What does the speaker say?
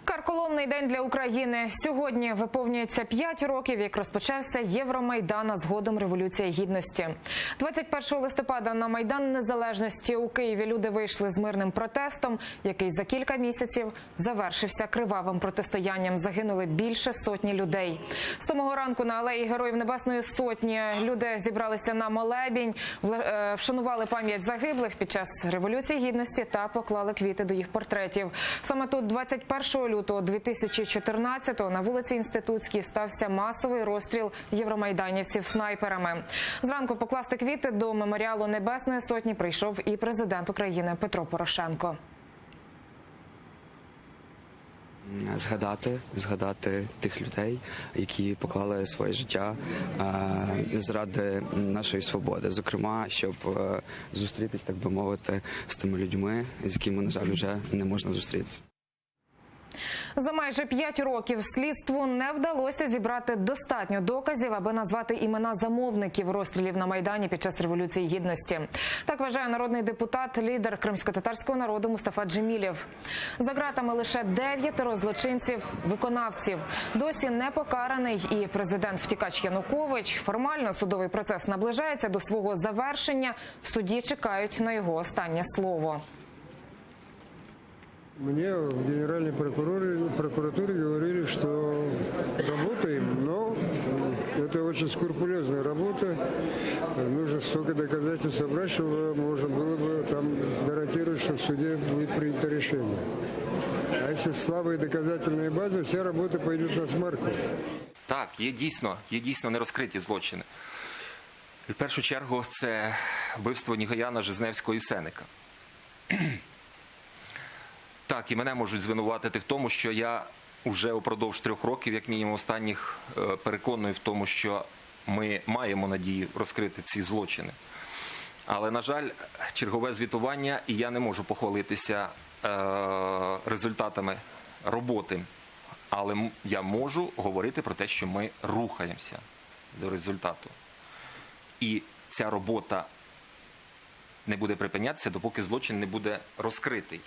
Карколомний день для України. Сьогодні виповнюється 5 років, як розпочався Євромайдан, а згодом Революція Гідності. 21 листопада на Майдан Незалежності у Києві люди вийшли з мирним протестом, який за кілька місяців завершився кривавим протистоянням. Загинули більше сотні людей. З самого ранку на алеї Героїв Небесної Сотні люди зібралися на молебінь, вшанували пам'ять загиблих під час Революції Гідності та поклали квіти до їх портретів. Саме тут 21 лютого 2014-го на вулиці Інститутській стався масовий розстріл євромайданівців снайперами. Зранку покласти квіти до меморіалу Небесної Сотні прийшов і президент України Петро Порошенко. Згадати тих людей, які поклали своє життя заради нашої свободи. Зокрема, щоб зустрітись, так би мовити, з тими людьми, з якими, на жаль, вже не можна зустрітися. За майже 5 років слідству не вдалося зібрати достатньо доказів, аби назвати імена замовників розстрілів на Майдані під час Революції Гідності. Так вважає народний депутат, лідер кримськотатарського народу Мустафа Джемілєв. За ґратами лише 9 злочинців-виконавців. Досі не покараний і президент-втікач Янукович. Формально судовий процес наближається до свого завершення. В суді чекають на його останнє слово. Мне в Генеральной прокуратуре говорили, что работаем, но это очень скрупулезная работа. Нужно столько доказательств собрать, чтобы можно было бы там гарантировать, что в суде будет принято решение. А если слабые доказательные базы, вся работа пойдет на смарку. Так, є дійсно нерозкриті злочини. В першу чергу це вбивство Нігояна, Жизневського і Сеника. Так, і мене можуть звинуватити в тому, що я вже упродовж 3 років, як мінімум останніх, переконую в тому, що ми маємо надію розкрити ці злочини. Але, на жаль, чергове звітування, і я не можу похвалитися результатами роботи. Але я можу говорити про те, що ми рухаємося до результату. І ця робота не буде припинятися, допоки злочин не буде розкритий.